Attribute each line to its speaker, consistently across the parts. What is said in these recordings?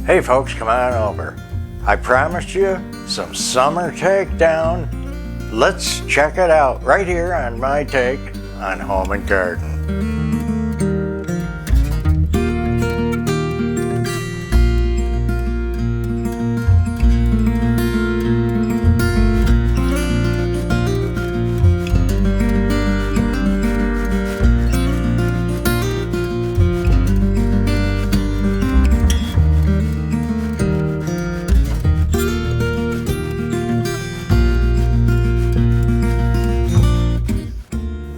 Speaker 1: Hey folks, come on over. I promised you some summer takedown. Let's check it out right here on my take on home and garden.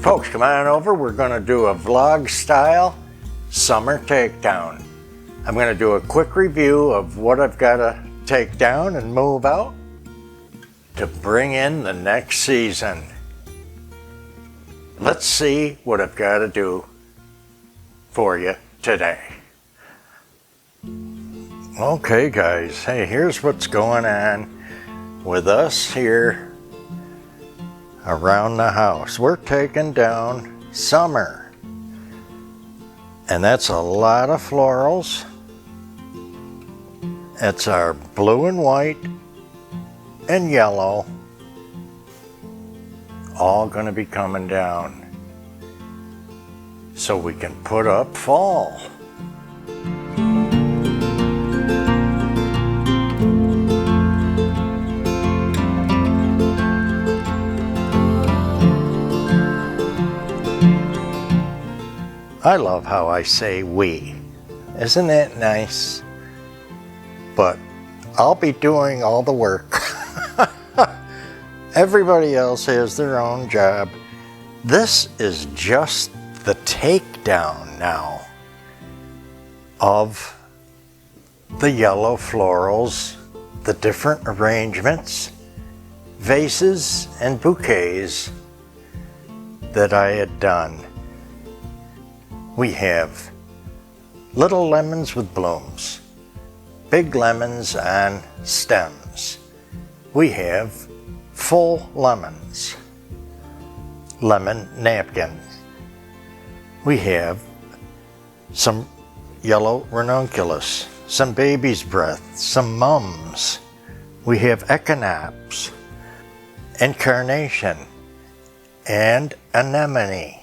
Speaker 1: Folks, come on over. We're going to do a vlog style summer takedown. I'm going to do a quick review of what I've got to take down and move out to bring in the next season. Let's see what I've got to do for you today. Okay guys, hey, here's what's going on with us here around the house. We're taking down summer, and that's a lot of florals. It's our blue and white and yellow, all going to be coming down so we can put up fall. I love how I say we. Isn't that nice? But I'll be doing all the work. Everybody else has their own job. This is just the takedown now of the yellow florals, the different arrangements, vases, and bouquets that I had done. We have little lemons with blooms, big lemons on stems. We have full lemons, lemon napkins. We have some yellow ranunculus, some baby's breath, some mums. We have echinops and carnation and anemone.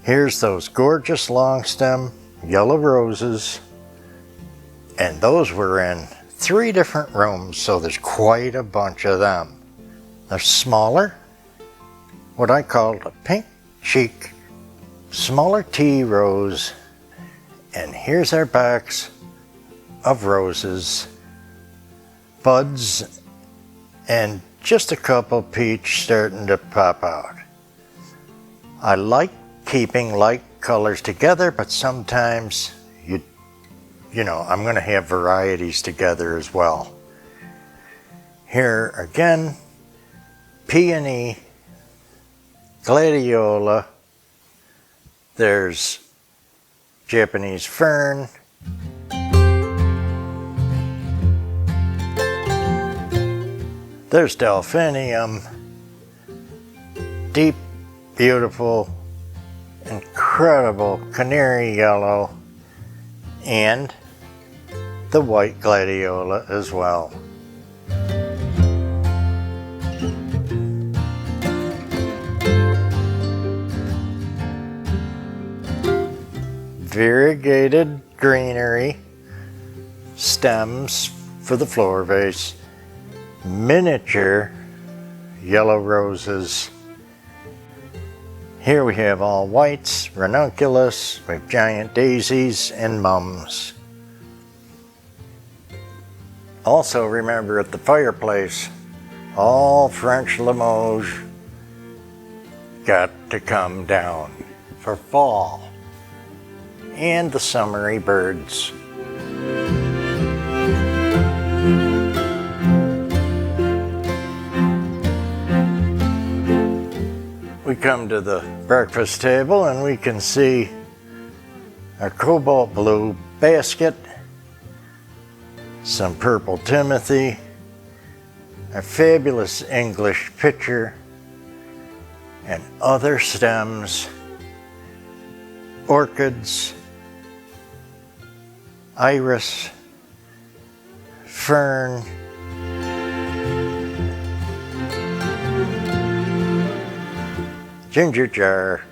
Speaker 1: Here's those gorgeous long stem yellow roses, and those were in 3 different rooms, so there's quite a bunch of them. They're smaller, what I call a pink cheek, smaller tea rose, and here's our box of roses, buds, and just a couple peach starting to pop out. I like keeping light colors together, but sometimes you know, I'm going to have varieties together as well. Here again, peony, gladiola, there's Japanese fern, there's delphinium, deep, beautiful, incredible canary yellow, and the white gladiola as well. Variegated greenery, stems for the flower vase, miniature yellow roses. Here we have all whites, ranunculus, we have giant daisies, and mums. Also remember at the fireplace, all French Limoges got to come down for fall, and the summery birds. We come to the breakfast table and we can see a cobalt blue basket, some purple timothy, a fabulous English pitcher, and other stems, orchids, iris, fern, ginger jar,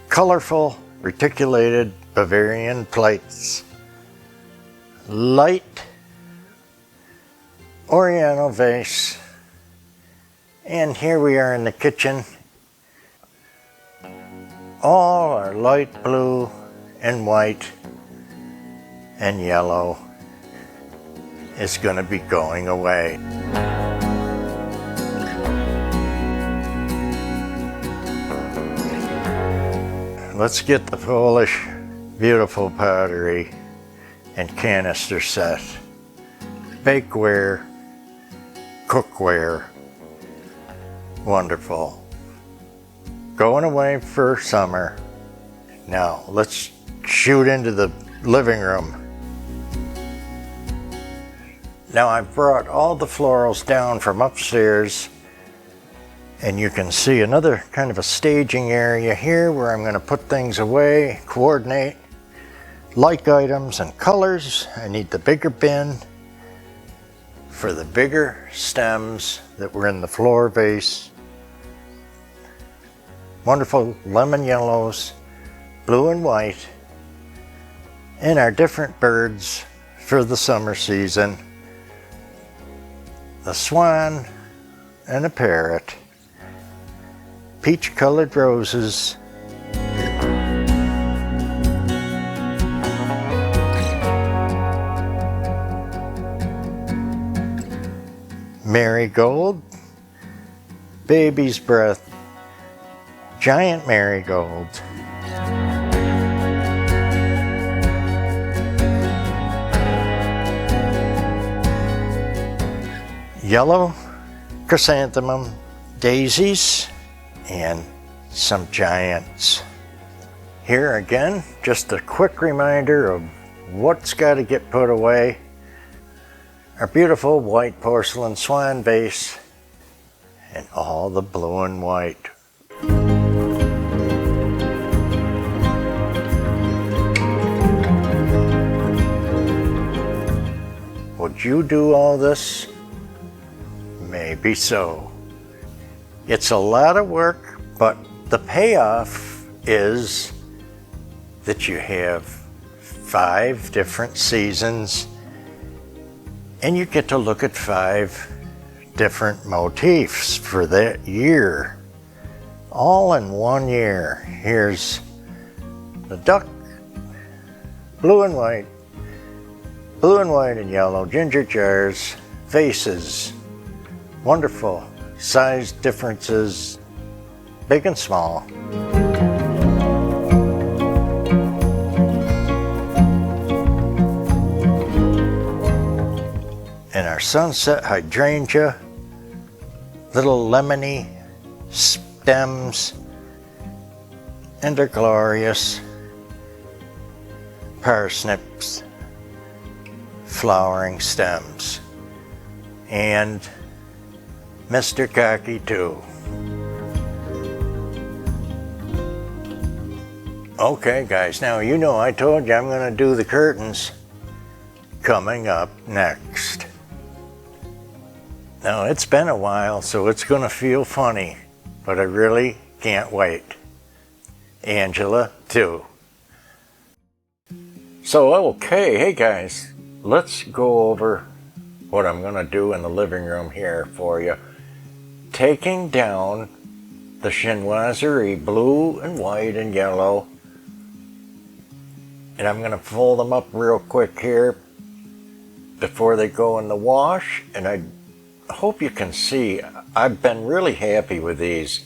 Speaker 1: colorful reticulated Bavarian plates, light Oriental vase, and here we are in the kitchen. All our light blue and white and yellow is going to be going away. Let's get the Polish beautiful pottery and canister set. Bakeware, cookware, wonderful. Going away for summer. Now let's shoot into the living room. Now I've brought all the florals down from upstairs, and you can see another kind of a staging area here where I'm going to put things away, coordinate, like items and colors. I need the bigger bin for the bigger stems that were in the floor vase. Wonderful lemon yellows, blue and white, and our different birds for the summer season. The swan and a parrot, peach colored roses, marigold, baby's breath, giant marigold, yellow chrysanthemum, daisies, and some giants. Here again, just a quick reminder of what's got to get put away. Our beautiful white porcelain swan vase and all the blue and white. Would you do all this? Maybe so. It's a lot of work, but the payoff is that you have 5 different seasons and you get to look at 5 different motifs for that year, all in one year. Here's the duck, blue and white and yellow, ginger jars, vases, wonderful size differences, big and small. And our sunset hydrangea, little lemony stems, and they're glorious. Parsnips, flowering stems, and Mr. Cocky too. Okay guys, now you know I told you I'm going to do the curtains coming up next. Now it's been a while, so it's going to feel funny, but I really can't wait. Angela too. So okay, hey guys, let's go over what I'm going to do in the living room here for you. Taking down the chinoiserie blue and white and yellow, and I'm going to fold them up real quick here before they go in the wash. And I hope you can see I've been really happy with these.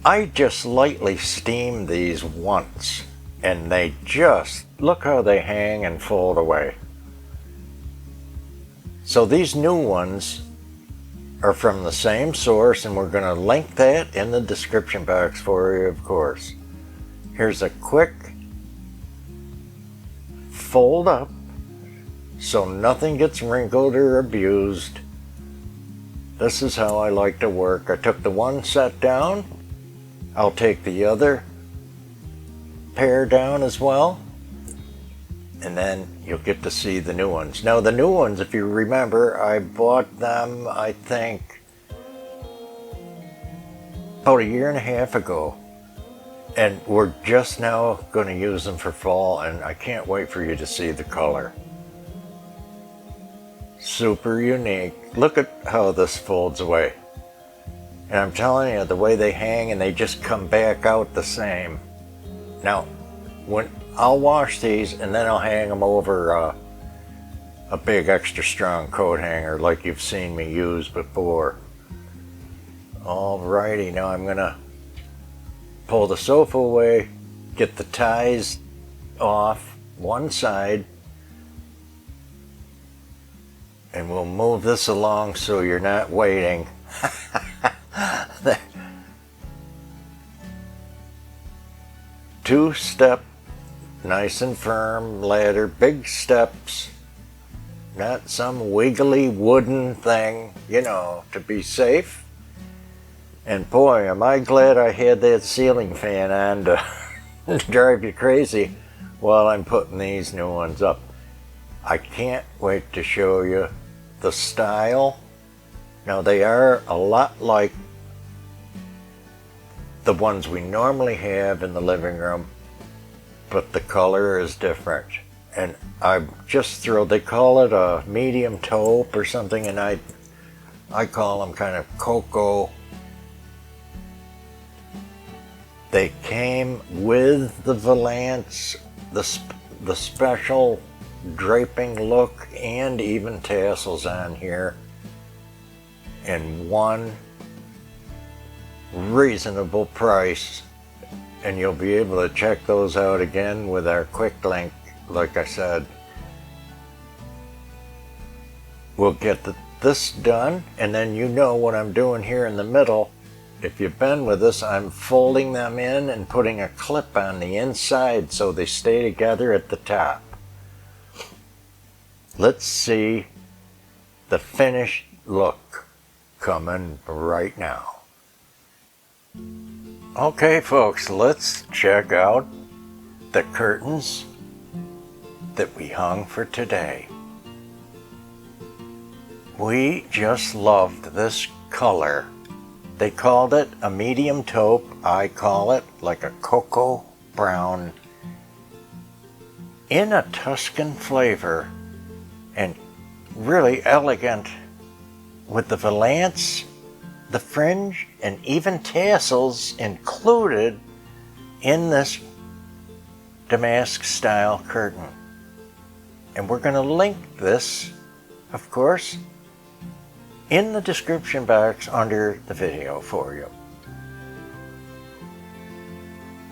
Speaker 1: I just lightly steam these once and they just, look how they hang and fold away. So these new ones are from the same source, and we're going to link that in the description box for you, of course. Here's a quick fold up so nothing gets wrinkled or abused. This is how I like to work. I took the one set down. I'll take the other pair down as well. and then you'll get to see the new ones. Now the new ones, if you remember, I bought them, I think, about a year and a half ago. And we're just now going to use them for fall, and I can't wait for you to see the color. Super unique. Look at how this folds away. And I'm telling you, the way they hang and they just come back out the same. Now, when I'll wash these and then I'll hang them over a big extra strong coat hanger like you've seen me use before. Alrighty, now I'm gonna pull the sofa away, get the ties off one side, and we'll move this along so you're not waiting. Two-step, nice and firm ladder, big steps, not some wiggly wooden thing, you know, to be safe. And boy, am I glad I had that ceiling fan on to drive you crazy while I'm putting these new ones up. I can't wait to show you the style. Now they are a lot like the ones we normally have in the living room, but the color is different. And I'm just thrilled. They call it a medium taupe or something, and I call them kind of cocoa. They came with the valance, the special draping look, and even tassels on here in one reasonable price. And you'll be able to check those out again with our quick link. Like I said, we'll get this done, and then you know what I'm doing here in the middle. If you've been with us, I'm folding them in and putting a clip on the inside so they stay together at the top. Let's see the finished look coming right now. Okay folks, let's check out the curtains that we hung for today. We just loved this color. They called it a medium taupe. I call it like a cocoa brown in a Tuscan flavor, and really elegant with the valance, the fringe, and even tassels included in this damask style curtain. And we're going to link this, of course, in the description box under the video for you.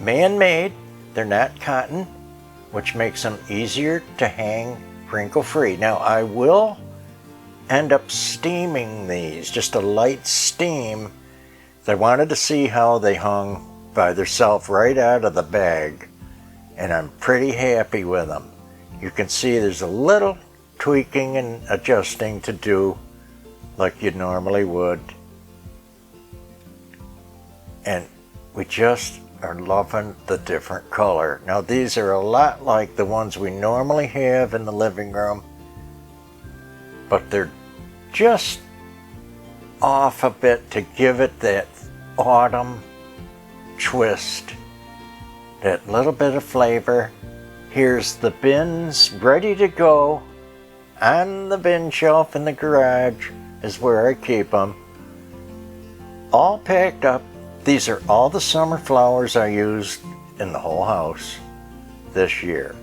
Speaker 1: Man-made, they're not cotton, which makes them easier to hang wrinkle-free. Now I will end up steaming these, just a light steam. I wanted to see how they hung by themselves right out of the bag, and I'm pretty happy with them. You can see there's a little tweaking and adjusting to do like you normally would. And we just are loving the different color. Now these are a lot like the ones we normally have in the living room, but they're just off a bit to give it that autumn twist, that little bit of flavor. Here's the bins ready to go on the bin shelf in the garage is where I keep them, all packed up. These are all the summer flowers I used in the whole house this year.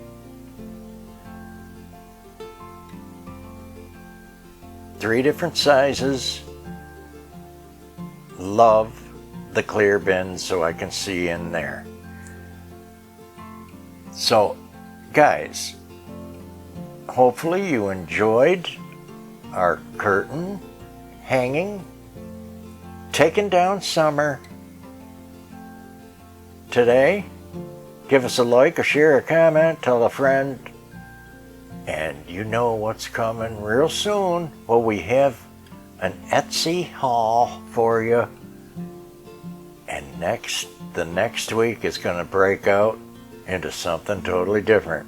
Speaker 1: Three different sizes. Love the clear bins so I can see in there. So guys, hopefully you enjoyed our curtain hanging, taking down summer today. Give us a like, a share, a comment, tell a friend, and you know what's coming real soon. Well, we have an Etsy haul for you, and the next week is going to break out into something totally different.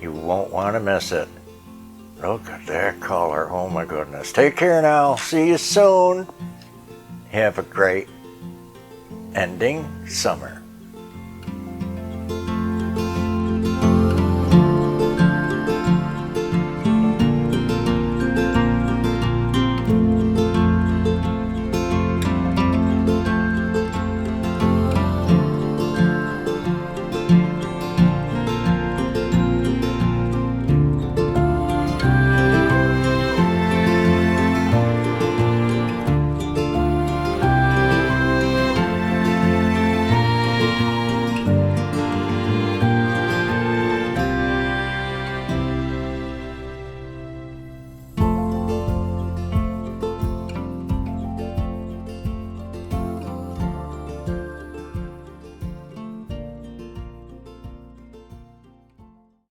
Speaker 1: You won't want to miss it. Look at that color. Oh my goodness. Take care now. See you soon. Have a great ending summer.